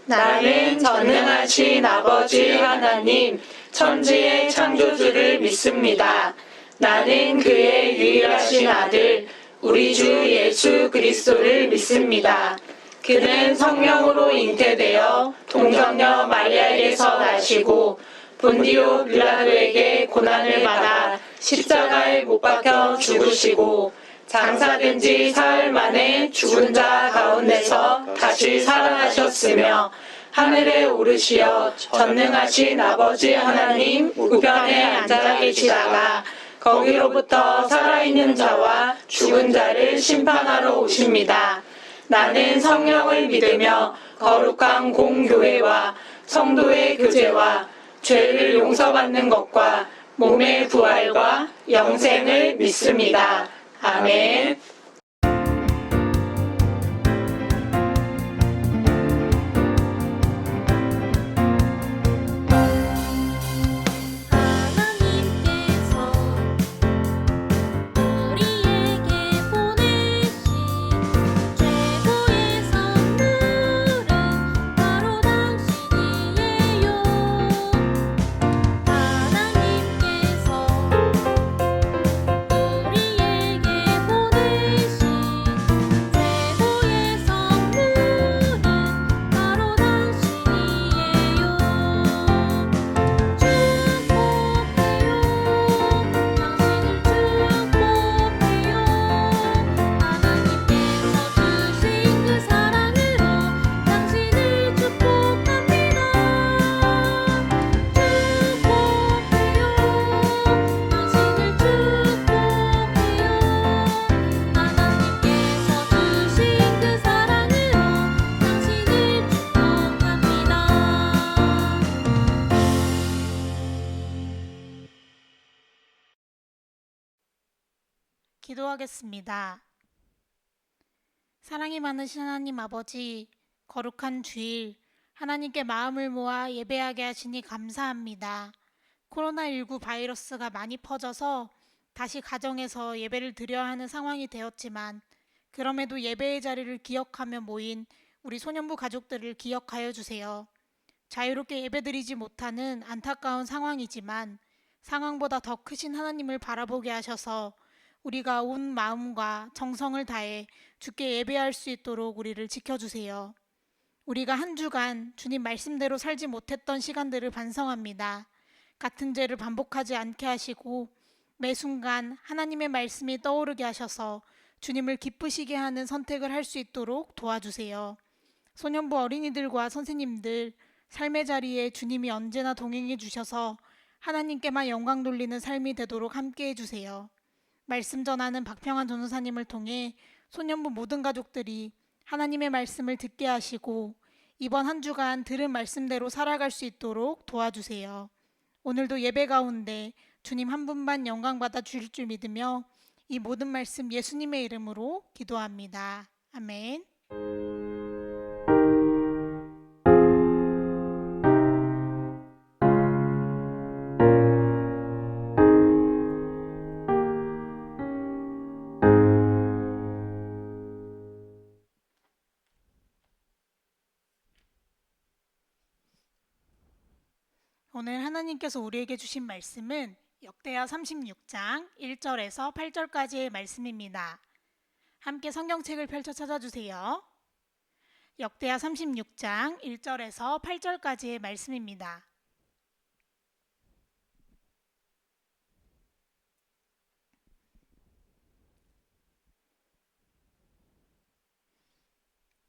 나는 전능하신 아버지 하나님, 천지의 창조주를 믿습니다. 나는 그의 유일하신 아들, 우리 주 예수 그리스도를 믿습니다. 그는 성령으로 잉태되어 동정녀 마리아에게서 나시고 본디오 빌라도에게 고난을 받아 십자가에 못 박혀 죽으시고 장사된 지 사흘 만에 죽은 자 가운데서 다시 살아나셨으며 하늘에 오르시어 전능하신 아버지 하나님 우편에 앉아 계시다가 거기로부터 살아있는 자와 죽은 자를 심판하러 오십니다. 나는 성령을 믿으며 거룩한 공교회와 성도의 교제와 죄를 용서받는 것과 몸의 부활과 영생을 믿습니다. 아멘. 기도하겠습니다. 사랑이 많으신 하나님 아버지, 거룩한 주일, 하나님께 마음을 모아 예배하게 하시니 감사합니다. 코로나19 바이러스가 많이 퍼져서 다시 가정에서 예배를 드려야 하는 상황이 되었지만 그럼에도 예배의 자리를 기억하며 모인 우리 소년부 가족들을 기억하여 주세요. 자유롭게 예배드리지 못하는 안타까운 상황이지만 상황보다 더 크신 하나님을 바라보게 하셔서 우리가 온 마음과 정성을 다해 주께 예배할 수 있도록 우리를 지켜주세요. 우리가 한 주간 주님 말씀대로 살지 못했던 시간들을 반성합니다. 같은 죄를 반복하지 않게 하시고 매 순간 하나님의 말씀이 떠오르게 하셔서 주님을 기쁘시게 하는 선택을 할 수 있도록 도와주세요. 소년부 어린이들과 선생님들, 삶의 자리에 주님이 언제나 동행해 주셔서 하나님께만 영광 돌리는 삶이 되도록 함께해 주세요. 말씀 전하는 박평환 전도사님을 통해 소년부 모든 가족들이 하나님의 말씀을 듣게 하시고 이번 한 주간 들은 말씀대로 살아갈 수 있도록 도와주세요. 오늘도 예배 가운데 주님 한 분만 영광 받아 주실 줄 믿으며 이 모든 말씀 예수님의 이름으로 기도합니다. 아멘. 오늘 하나님께서 우리에게 주신 말씀은 역대하 36장 1절에서 8절까지의 말씀입니다. 함께 성경책을 펼쳐 찾아주세요. 역대하 36장 1절에서 8절까지의 말씀입니다.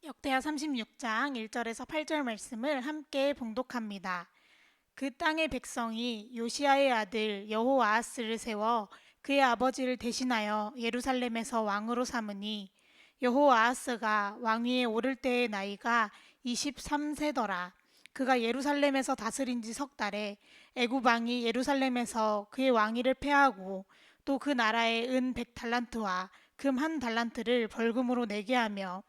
역대하 36장 1절에서 8절 말씀을 함께 봉독합니다. 그 땅의 백성이 요시야의 아들 여호아하스를 세워 그의 아버지를 대신하여 예루살렘에서 왕으로 삼으니 여호아하스가 왕위에 오를 때의 나이가 23세더라. 그가 예루살렘에서 다스린 지 석 달에 애굽 왕이 예루살렘에서 그의 왕위를 폐하고 또 그 나라에 은 100달란트와 금 1달란트를 벌금으로 내게 하며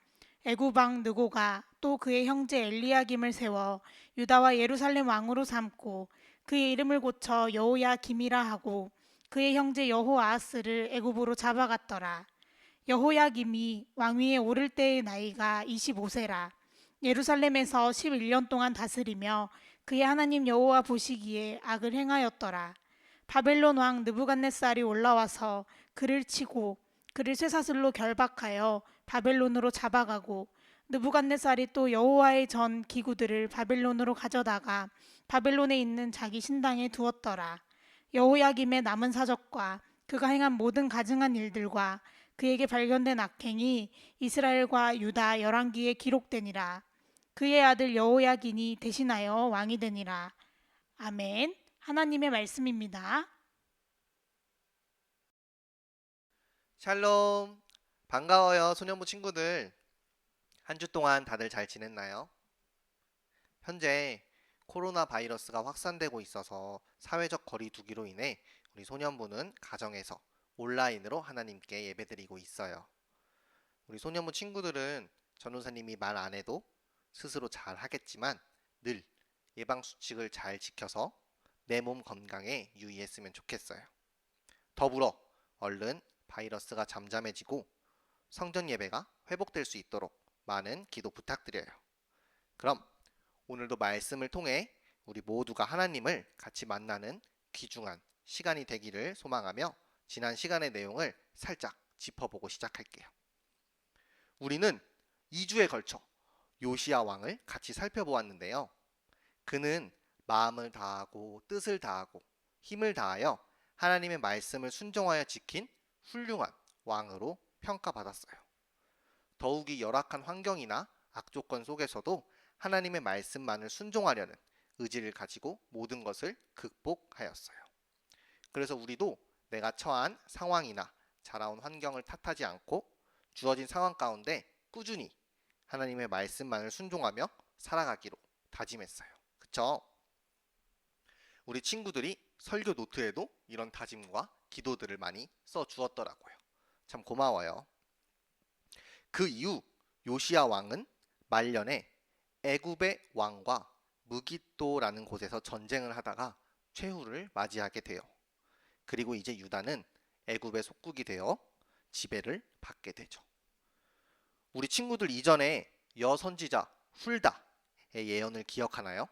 애굽 왕 느고가 또 그의 형제 엘리야김을 세워 유다와 예루살렘 왕으로 삼고 그의 이름을 고쳐 여호야김이라 하고 그의 형제 여호아하스를 애굽으로 잡아갔더라. 여호야김이 왕위에 오를 때의 나이가 25세라. 예루살렘에서 11년 동안 다스리며 그의 하나님 여호와 보시기에 악을 행하였더라. 바벨론 왕 느부갓네살이 올라와서 그를 치고 그를 쇠사슬로 결박하여 바벨론으로 잡아가고, 느부갓네살이 또 여호와의 전 기구들을 바벨론으로 가져다가 바벨론에 있는 자기 신당에 두었더라. 여호야김의 남은 사적과 그가 행한 모든 가증한 일들과 그에게 발견된 악행이 이스라엘과 유다 열왕기에 기록되니라. 그의 아들 여호야긴이 대신하여 왕이 되니라. 아멘. 하나님의 말씀입니다. 샬롬. 반가워요, 소년부 친구들. 한 주 동안 다들 잘 지냈나요? 현재 코로나 바이러스가 확산되고 있어서 사회적 거리 두기로 인해 우리 소년부는 가정에서 온라인으로 하나님께 예배드리고 있어요. 우리 소년부 친구들은 전도사님이 말 안 해도 스스로 잘 하겠지만 늘 예방수칙을 잘 지켜서 내 몸 건강에 유의했으면 좋겠어요. 더불어 얼른 바이러스가 잠잠해지고 성전 예배가 회복될 수 있도록 많은 기도 부탁드려요. 그럼 오늘도 말씀을 통해 우리 모두가 하나님을 같이 만나는 귀중한 시간이 되기를 소망하며 지난 시간의 내용을 살짝 짚어보고 시작할게요. 우리는 2주에 걸쳐 요시야 왕을 같이 살펴보았는데요. 그는 마음을 다하고 뜻을 다하고 힘을 다하여 하나님의 말씀을 순종하여 지킨 훌륭한 왕으로 평가받았어요. 더욱이 열악한 환경이나 악조건 속에서도 하나님의 말씀만을 순종하려는 의지를 가지고 모든 것을 극복하였어요. 그래서 우리도 내가 처한 상황이나 자라온 환경을 탓하지 않고 주어진 상황 가운데 꾸준히 하나님의 말씀만을 순종하며 살아가기로 다짐했어요. 그쵸? 우리 친구들이 설교 노트에도 이런 다짐과 기도들을 많이 써주었더라고요. 참 고마워요. 그 이후 요시야 왕은 말년에 애굽의 왕과 무깃도라는 곳에서 전쟁을 하다가 최후를 맞이하게 돼요. 그리고 이제 유다는 애굽의 속국이 되어 지배를 받게 되죠. 우리 친구들 이전에 여선지자 훌다의 예언을 기억하나요?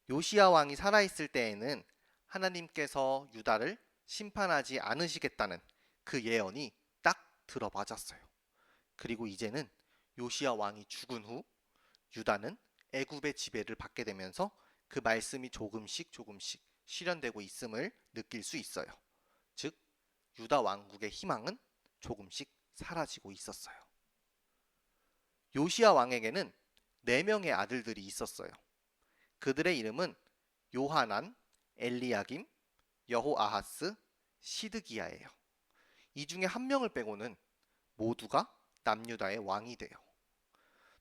요시야 왕이 살아있을 때에는 하나님께서 유다를 심판하지 않으시겠다는 그 예언이 딱 들어맞았어요. 그리고 이제는 요시야 왕이 죽은 후 유다는 애굽의 지배를 받게 되면서 그 말씀이 조금씩 실현되고 있음을 느낄 수 있어요. 즉 유다 왕국의 희망은 조금씩 사라지고 있었어요. 요시야 왕에게는 4명의 아들들이 있었어요. 그들의 이름은 요하난, 엘리야김, 여호아하스, 시드기야예요. 이 중에 한 명을 빼고는 모두가 남유다의 왕이 돼요.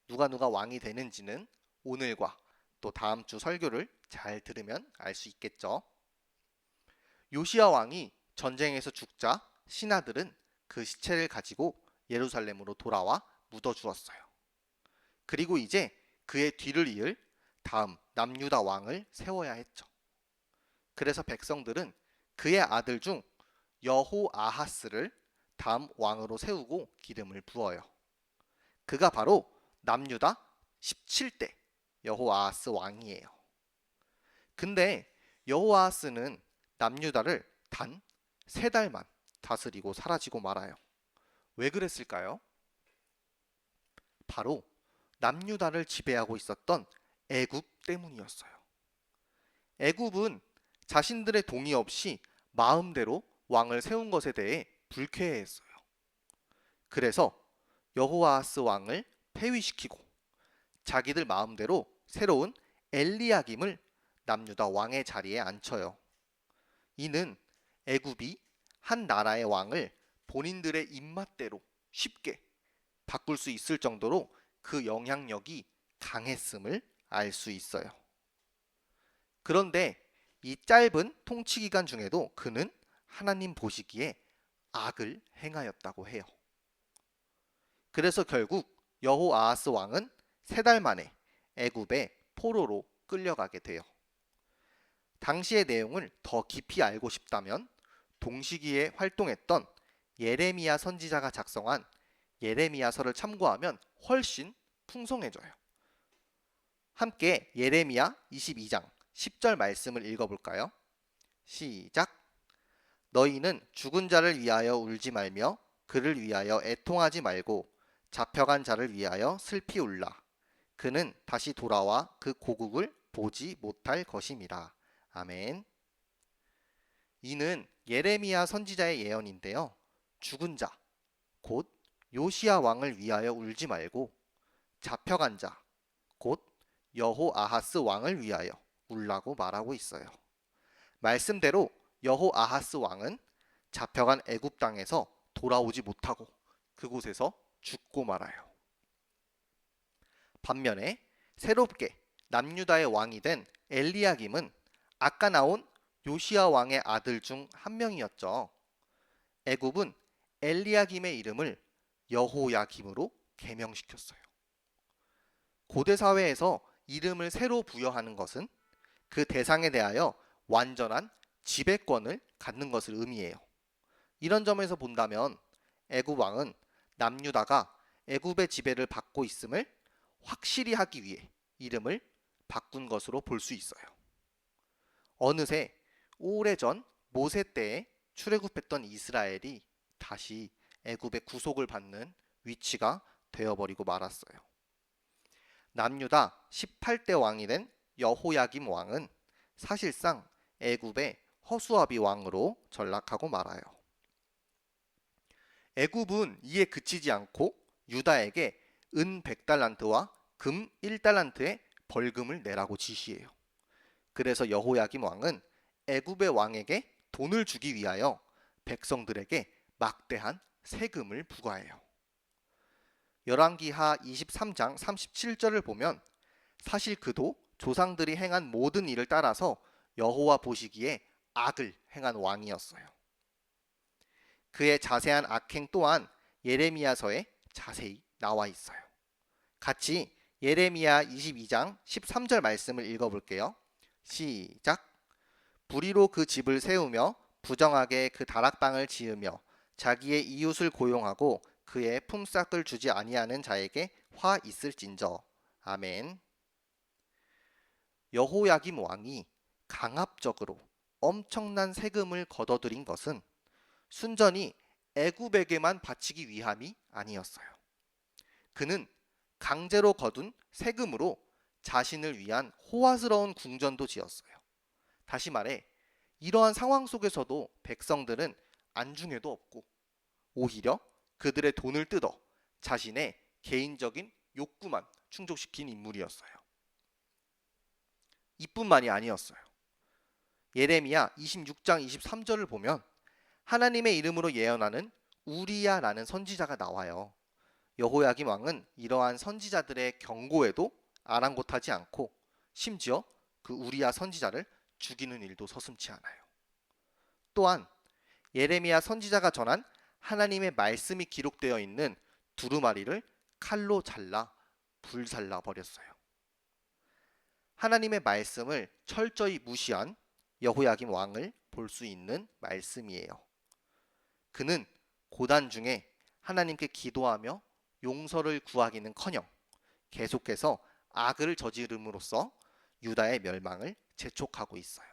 누가 왕이 되는지는 오늘과 또 다음 주 설교를 잘 들으면 알 수 있겠죠. 요시야 왕이 전쟁에서 죽자 신하들은 그 시체를 가지고 예루살렘으로 돌아와 묻어주었어요. 그리고 이제 그의 뒤를 이을 다음 남유다 왕을 세워야 했죠. 그래서 백성들은 그의 아들 중 여호아하스를 다음 왕으로 세우고 기름을 부어요. 그가 바로 남유다 17대 여호아하스 왕이에요. 근데 여호아하스는 남유다를 단 3달만 다스리고 사라지고 말아요. 왜 그랬을까요? 바로 남유다를 지배하고 있었던 애굽 때문이었어요. 애굽은 자신들의 동의 없이 마음대로 왕을 세운 것에 대해 불쾌해했어요. 그래서 여호아하스 왕을 폐위시키고 자기들 마음대로 새로운 엘리야김을 남유다 왕의 자리에 앉혀요. 이는 애굽이 한 나라의 왕을 본인들의 입맛대로 쉽게 바꿀 수 있을 정도로 그 영향력이 강했음을 알 수 있어요. 그런데 이 짧은 통치 기간 중에도 그는 하나님 보시기에 악을 행하였다고 해요. 그래서 결국 여호아하스 왕은 3달 만에 애굽의 포로로 끌려가게 돼요. 당시의 내용을 더 깊이 알고 싶다면 동시기에 활동했던 예레미야 선지자가 작성한 예레미야서를 참고하면 훨씬 풍성해져요. 함께 예레미야 22장 10절 말씀을 읽어볼까요? 시작. 너희는 죽은 자를 위하여 울지 말며 그를 위하여 애통하지 말고 잡혀간 자를 위하여 슬피 울라. 그는 다시 돌아와 그 고국을 보지 못할 것임이라. 아멘. 이는 예레미야 선지자의 예언인데요. 죽은 자, 곧 요시야 왕을 위하여 울지 말고 잡혀간 자, 곧 여호아하스 왕을 위하여 울라고 말하고 있어요. 말씀대로 여호아하스 왕은 잡혀간 애굽 땅에서 돌아오지 못하고 그곳에서 죽고 말아요. 반면에 새롭게 남유다의 왕이 된 엘리야김은 아까 나온 요시야 왕의 아들 중 한 명이었죠. 애굽은 엘리야김의 이름을 여호야김으로 개명시켰어요. 고대 사회에서 이름을 새로 부여하는 것은 그 대상에 대하여 완전한 지배권을 갖는 것을 의미해요. 이런 점에서 본다면 애굽 왕은 남유다가 애굽의 지배를 받고 있음을 확실히 하기 위해 이름을 바꾼 것으로 볼 수 있어요. 어느새 오래전 모세 때에 출애굽했던 이스라엘이 다시 애굽의 구속을 받는 위치가 되어버리고 말았어요. 남유다 18대 왕이 된 여호야김 왕은 사실상 애굽의 허수아비 왕으로 전락하고 말아요. 애굽은 이에 그치지 않고 유다에게 은 100달란트와 금 1달란트의 벌금을 내라고 지시해요. 그래서 여호야김 왕은 애굽의 왕에게 돈을 주기 위하여 백성들에게 막대한 세금을 부과해요. 열왕기하 23장 37절을 보면 사실 그도 조상들이 행한 모든 일을 따라서 여호와 보시기에 악을 행한 왕이었어요. 그의 자세한 악행 또한 예레미야서에 자세히 나와 있어요. 같이 예레미야 22장 13절 말씀을 읽어볼게요. 시작. 불의로 그 집을 세우며 부정하게 그 다락방을 지으며 자기의 이웃을 고용하고 그의 품삯을 주지 아니하는 자에게 화 있을진저. 아멘. 여호야김 왕이 강압적으로 엄청난 세금을 걷어들인 것은 순전히 애굽에게만 바치기 위함이 아니었어요. 그는 강제로 거둔 세금으로 자신을 위한 호화스러운 궁전도 지었어요. 다시 말해 이러한 상황 속에서도 백성들은 안중에도 없고 오히려 그들의 돈을 뜯어 자신의 개인적인 욕구만 충족시킨 인물이었어요. 이뿐만이 아니었어요. 예레미야 26장 23절을 보면 하나님의 이름으로 예언하는 우리야라는 선지자가 나와요. 여호야김 왕은 이러한 선지자들의 경고에도 아랑곳하지 않고 심지어 그 우리야 선지자를 죽이는 일도 서슴지 않아요. 또한 예레미야 선지자가 전한 하나님의 말씀이 기록되어 있는 두루마리를 칼로 잘라 불살라 버렸어요. 하나님의 말씀을 철저히 무시한 여호야김 왕을 볼 수 있는 말씀이에요. 그는 고난 중에 하나님께 기도하며 용서를 구하기는커녕 계속해서 악을 저지름으로써 유다의 멸망을 재촉하고 있어요.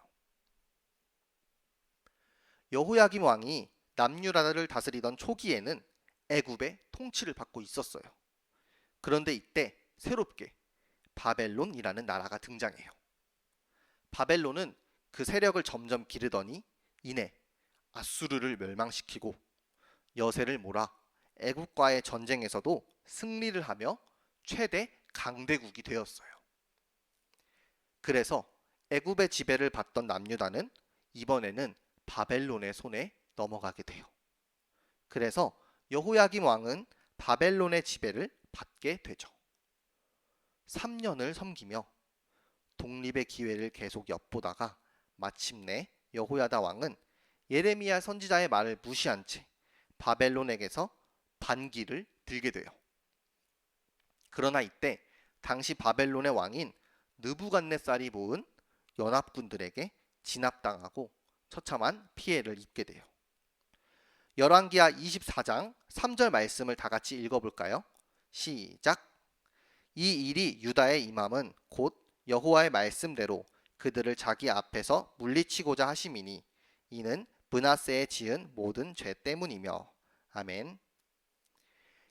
여호야김 왕이 남유다를 다스리던 초기에는 애굽의 통치를 받고 있었어요. 그런데 이때 새롭게 바벨론이라는 나라가 등장해요. 바벨론은 그 세력을 점점 기르더니 이내 아수르를 멸망시키고 여세를 몰아 애굽과의 전쟁에서도 승리를 하며 최대 강대국이 되었어요. 그래서 애굽의 지배를 받던 남유다는 이번에는 바벨론의 손에 넘어가게 돼요. 그래서 여호야김 왕은 바벨론의 지배를 받게 되죠. 3년을 섬기며 독립의 기회를 계속 엿보다가 마침내 여호야다 왕은 예레미야 선지자의 말을 무시한 채 바벨론에게서 반기를 들게 돼요. 그러나 이때 당시 바벨론의 왕인 느부갓네살이 모은 연합군들에게 진압당하고 처참한 피해를 입게 돼요. 열왕기하 24장 3절 말씀을 다 같이 읽어볼까요? 시작. 이 일이 유다에 임함은 곧 여호와의 말씀대로 그들을 자기 앞에서 물리치고자 하심이니 이는 므낫세에 지은 모든 죄 때문이며. 아멘.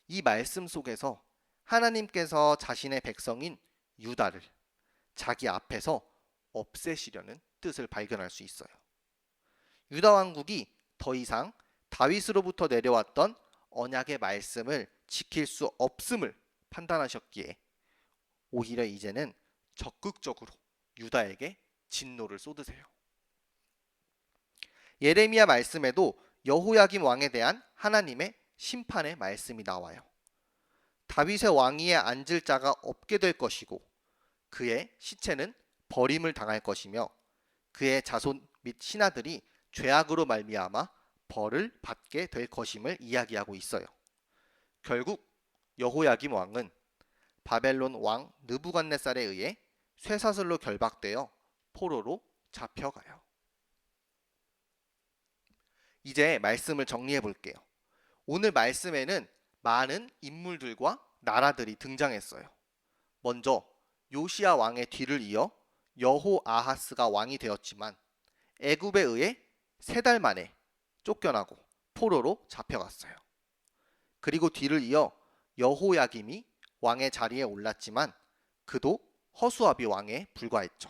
이 말씀 속에서 하나님께서 자신의 백성인 유다를 자기 앞에서 없애시려는 뜻을 발견할 수 있어요. 유다 왕국이 더 이상 다윗으로부터 내려왔던 언약의 말씀을 지킬 수 없음을 판단하셨기에 오히려 이제는 적극적으로 유다에게 진노를 쏟으세요. 예레미야 말씀에도 여호야김 왕에 대한 하나님의 심판의 말씀이 나와요. 다윗의 왕위에 앉을 자가 없게 될 것이고 그의 시체는 버림을 당할 것이며 그의 자손 및 신하들이 죄악으로 말미암아 벌을 받게 될 것임을 이야기하고 있어요. 결국 여호야김 왕은 바벨론 왕 느부갓네살에 의해 쇠사슬로 결박되어 포로로 잡혀가요. 이제 말씀을 정리해 볼게요. 오늘 말씀에는 많은 인물들과 나라들이 등장했어요. 먼저 요시야 왕의 뒤를 이어 여호아하스가 왕이 되었지만 애굽에 의해 3달 만에 쫓겨나고 포로로 잡혀갔어요. 그리고 뒤를 이어 여호야김이 왕의 자리에 올랐지만 그도 허수아비 왕에 불과했죠.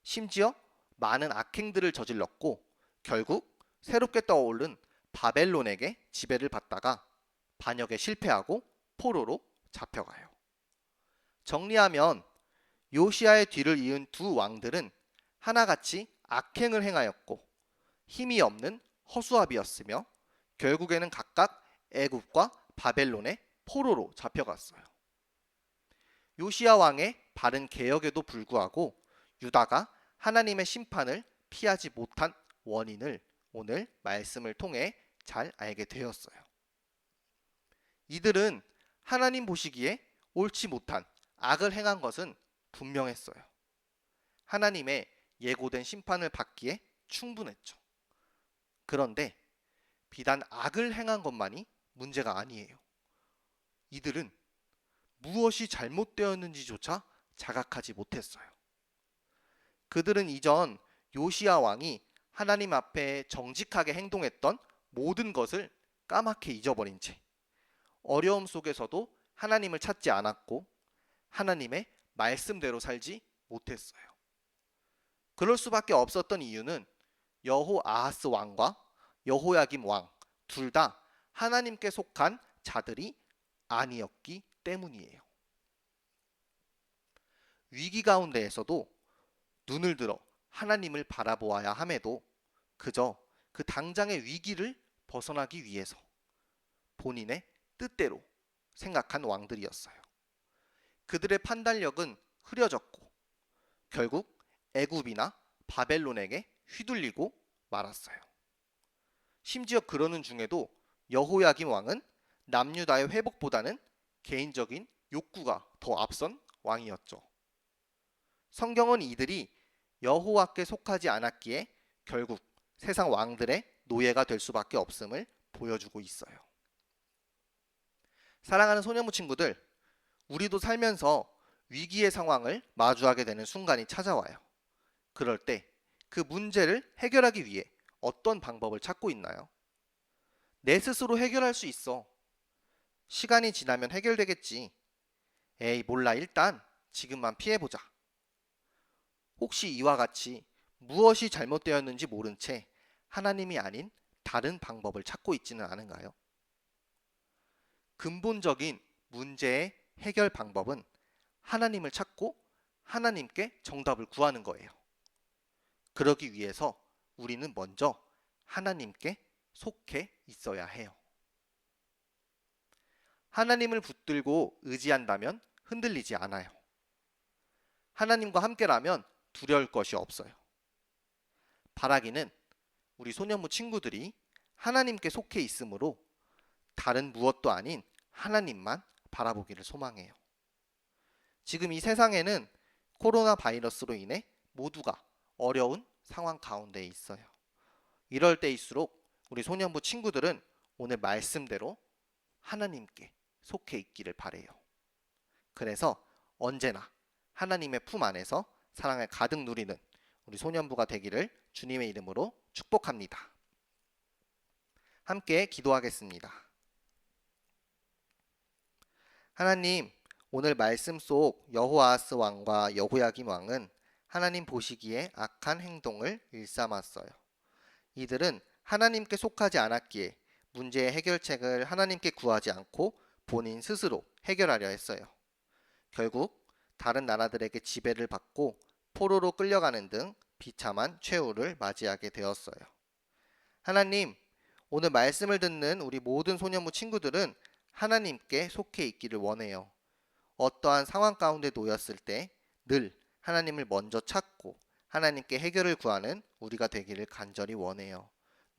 심지어 많은 악행들을 저질렀고 결국 새롭게 떠오른 바벨론에게 지배를 받다가 반역에 실패하고 포로로 잡혀가요. 정리하면 요시야의 뒤를 이은 두 왕들은 하나같이 악행을 행하였고 힘이 없는 허수아비였으며 결국에는 각각 애굽과 바벨론의 포로로 잡혀갔어요. 요시야 왕의 바른 개혁에도 불구하고 유다가 하나님의 심판을 피하지 못한 원인을 오늘 말씀을 통해 잘 알게 되었어요. 이들은 하나님 보시기에 옳지 못한 악을 행한 것은 분명했어요. 하나님의 예고된 심판을 받기에 충분했죠. 그런데 비단 악을 행한 것만이 문제가 아니에요. 이들은 무엇이 잘못되었는지조차 자각하지 못했어요. 그들은 이전 요시야 왕이 하나님 앞에 정직하게 행동했던 모든 것을 까맣게 잊어버린 채 어려움 속에서도 하나님을 찾지 않았고 하나님의 말씀대로 살지 못했어요. 그럴 수밖에 없었던 이유는 여호아하스 왕과 여호야김 왕 둘 다 하나님께 속한 자들이 아니었기 때문이에요. 위기 가운데에서도 눈을 들어 하나님을 바라보아야 함에도 그저 그 당장의 위기를 벗어나기 위해서 본인의 뜻대로 생각한 왕들이었어요. 그들의 판단력은 흐려졌고 결국 애굽이나 바벨론에게 휘둘리고 말았어요. 심지어 그러는 중에도 여호야김 왕은 남유다의 회복보다는 개인적인 욕구가 더 앞선 왕이었죠. 성경은 이들이 여호와께 속하지 않았기에 결국 세상 왕들의 노예가 될 수밖에 없음을 보여주고 있어요. 사랑하는 소년부 친구들, 우리도 살면서 위기의 상황을 마주하게 되는 순간이 찾아와요. 그럴 때 그 문제를 해결하기 위해 어떤 방법을 찾고 있나요? 내 스스로 해결할 수 있어. 시간이 지나면 해결되겠지. 에이, 몰라. 일단 지금만 피해보자. 혹시 이와 같이 무엇이 잘못되었는지 모른 채 하나님이 아닌 다른 방법을 찾고 있지는 않은가요? 근본적인 문제의 해결 방법은 하나님을 찾고 하나님께 정답을 구하는 거예요. 그러기 위해서 우리는 먼저 하나님께 속해 있어야 해요. 하나님을 붙들고 의지한다면 흔들리지 않아요. 하나님과 함께라면 두려울 것이 없어요. 바라기는 우리 소년부 친구들이 하나님께 속해 있으므로 다른 무엇도 아닌 하나님만 바라보기를 소망해요. 지금 이 세상에는 코로나 바이러스로 인해 모두가 어려운 상황 가운데 있어요. 이럴 때일수록 우리 소년부 친구들은 오늘 말씀대로 하나님께 속해 있기를 바래요. 그래서 언제나 하나님의 품 안에서 사랑을 가득 누리는 우리 소년부가 되기를 주님의 이름으로 축복합니다. 함께 기도하겠습니다. 하나님, 오늘 말씀 속 여호아하스 왕과 여호야김 왕은 하나님 보시기에 악한 행동을 일삼았어요. 이들은 하나님께 속하지 않았기에 문제의 해결책을 하나님께 구하지 않고 본인 스스로 해결하려 했어요. 결국 다른 나라들에게 지배를 받고 포로로 끌려가는 등 비참한 최후를 맞이하게 되었어요. 하나님, 오늘 말씀을 듣는 우리 모든 소년부 친구들은 하나님께 속해 있기를 원해요. 어떠한 상황 가운데 놓였을 때 늘 하나님을 먼저 찾고 하나님께 해결을 구하는 우리가 되기를 간절히 원해요.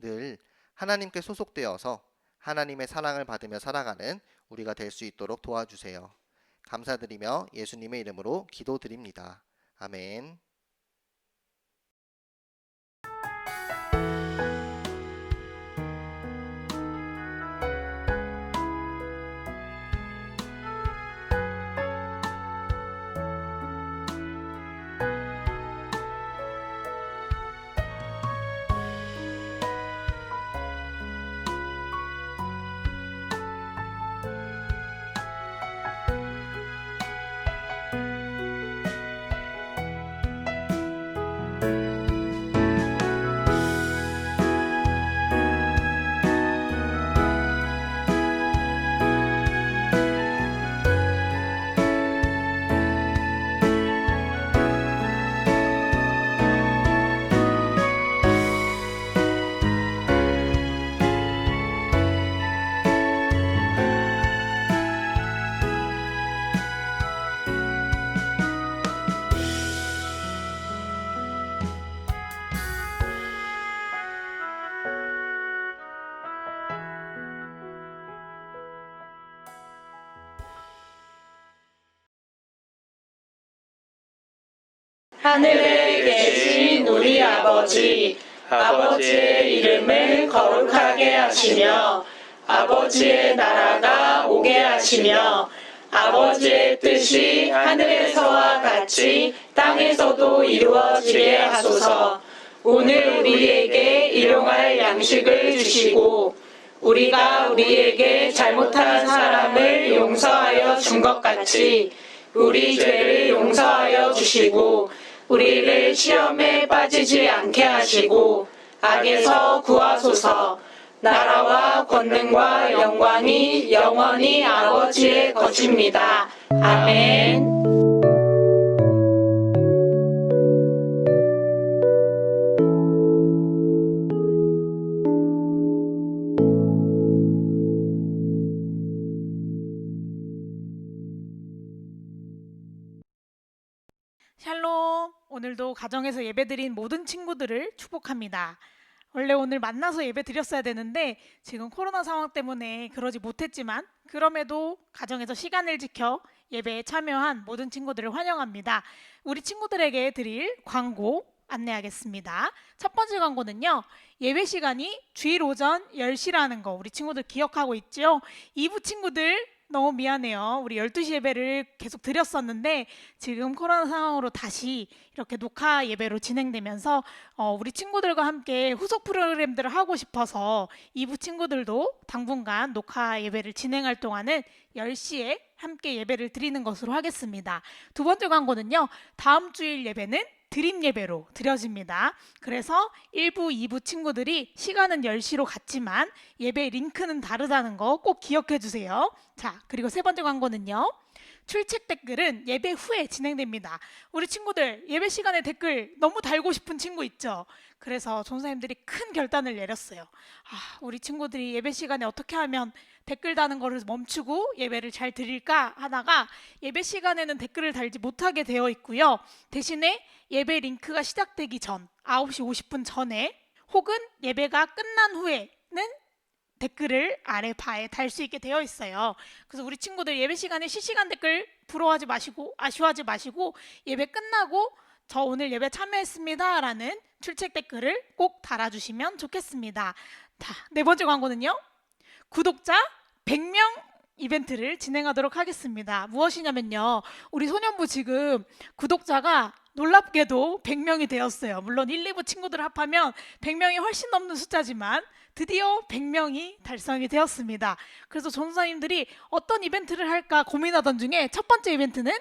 늘 하나님께 소속되어서 하나님의 사랑을 받으며 살아가는 우리가 될 수 있도록 도와주세요. 감사드리며 예수님의 이름으로 기도드립니다. 아멘. 하늘에 계신 우리 아버지, 아버지의 이름을 거룩하게 하시며 아버지의 나라가 오게 하시며 아버지의 뜻이 하늘에서와 같이 땅에서도 이루어지게 하소서. 오늘 우리에게 일용할 양식을 주시고 우리가 우리에게 잘못한 사람을 용서하여 준 것 같이 우리 죄를 용서하여 주시고 우리를 시험에 빠지지 않게 하시고 악에서 구하소서. 나라와 권능과 영광이 영원히 아버지의 것입니다. 아멘. 샬롬! 오늘도 가정에서 예배드린 모든 친구들을 축복합니다. 원래 오늘 만나서 예배 드렸어야 되는데 지금 코로나 상황 때문에 그러지 못했지만 그럼에도 가정에서 시간을 지켜 예배에 참여한 모든 친구들을 환영합니다. 우리 친구들에게 드릴 광고 안내하겠습니다. 첫 번째 광고는요. 예배 시간이 주일 오전 10시라는 거 우리 친구들 기억하고 있죠? 2부 친구들 너무 미안해요. 우리 12시 예배를 계속 드렸었는데 지금 코로나 상황으로 다시 이렇게 녹화 예배로 진행되면서 우리 친구들과 함께 후속 프로그램들을 하고 싶어서 2부 친구들도 당분간 녹화 예배를 진행할 동안은 10시에 함께 예배를 드리는 것으로 하겠습니다. 두 번째 광고는요. 다음 주일 예배는 드림 예배로 드려집니다. 그래서 1부, 2부 친구들이 시간은 10시로 같지만 예배 링크는 다르다는 거 꼭 기억해 주세요. 자, 그리고 세 번째 광고는요. 출첵 댓글은 예배 후에 진행됩니다. 우리 친구들 예배 시간에 댓글 너무 달고 싶은 친구 있죠? 그래서 전사님들이 큰 결단을 내렸어요. 우리 친구들이 예배 시간에 어떻게 하면 댓글 다는 거를 멈추고 예배를 잘 드릴까 하다가 예배 시간에는 댓글을 달지 못하게 되어 있고요. 대신에 예배 링크가 시작되기 전 9시 50분 전에 혹은 예배가 끝난 후에는 댓글을 아래 바에 달 수 있게 되어 있어요. 그래서 우리 친구들 예배 시간에 실시간 댓글 부러워하지 마시고 아쉬워하지 마시고 예배 끝나고 저 오늘 예배 참여했습니다 라는 출첵 댓글을 꼭 달아주시면 좋겠습니다. 네 번째 광고는요. 구독자 100명 이벤트를 진행하도록 하겠습니다. 무엇이냐면요. 우리 소년부 지금 구독자가 놀랍게도 100명이 되었어요. 물론 1, 2부 친구들 합하면 100명이 훨씬 넘는 숫자지만 드디어 100명이 달성이 되었습니다. 그래서 전도사님들이 어떤 이벤트를 할까 고민하던 중에 첫 번째 이벤트는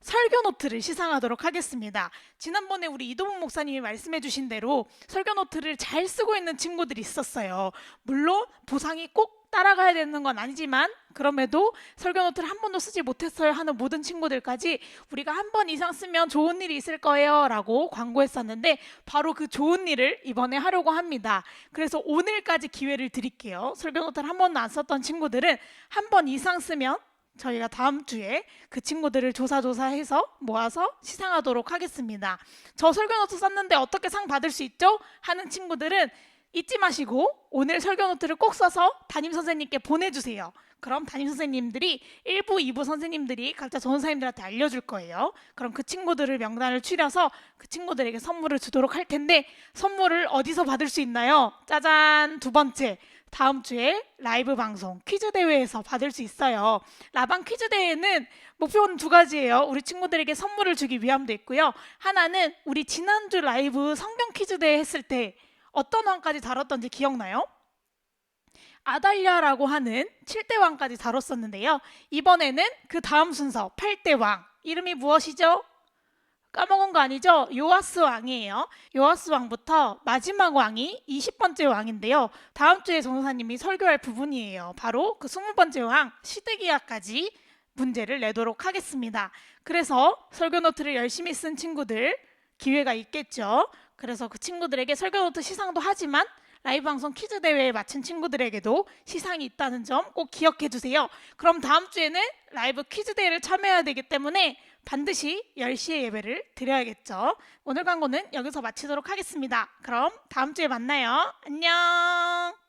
설교 노트를 시상하도록 하겠습니다. 지난번에 우리 이도문 목사님이 말씀해 주신 대로 설교 노트를 잘 쓰고 있는 친구들이 있었어요. 물론 보상이 꼭 따라가야 되는 건 아니지만 그럼에도 설교 노트를 한 번도 쓰지 못했어요 하는 모든 친구들까지 우리가 한 번 이상 쓰면 좋은 일이 있을 거예요 라고 광고했었는데 바로 그 좋은 일을 이번에 하려고 합니다. 그래서 오늘까지 기회를 드릴게요. 설교 노트를 한 번도 안 썼던 친구들은 한 번 이상 쓰면 저희가 다음 주에 그 친구들을 조사해서 모아서 시상하도록 하겠습니다. 저 설교노트 썼는데 어떻게 상 받을 수 있죠? 하는 친구들은 잊지 마시고 오늘 설교노트를 꼭 써서 담임선생님께 보내주세요. 그럼 담임선생님들이 1부, 2부 선생님들이 각자 전도사님들한테 알려줄 거예요. 그럼 그 친구들을 명단을 추려서 그 친구들에게 선물을 주도록 할 텐데 선물을 어디서 받을 수 있나요? 짜잔! 두 번째. 다음 주에 라이브 방송 퀴즈 대회에서 받을 수 있어요. 라방 퀴즈 대회는 목표는 두 가지예요. 우리 친구들에게 선물을 주기 위함도 있고요. 하나는 우리 지난주 라이브 성경 퀴즈 대회 했을 때 어떤 왕까지 다뤘던지 기억나요? 아달랴라고 하는 7대 왕까지 다뤘었는데요. 이번에는 그 다음 순서 8대 왕 이름이 무엇이죠? 까먹은 거 아니죠? 요아스 왕이에요. 요아스 왕부터 마지막 왕이 20번째 왕인데요. 다음 주에 전도사님이 설교할 부분이에요. 바로 그 20번째 왕 시드기야까지 문제를 내도록 하겠습니다. 그래서 설교 노트를 열심히 쓴 친구들 기회가 있겠죠. 그래서 그 친구들에게 설교 노트 시상도 하지만 라이브 방송 퀴즈 대회에 마친 친구들에게도 시상이 있다는 점 꼭 기억해 주세요. 그럼 다음 주에는 라이브 퀴즈 대회를 참여해야 되기 때문에 반드시 10시에 예배를 드려야겠죠. 오늘 광고는 여기서 마치도록 하겠습니다. 그럼 다음 주에 만나요. 안녕.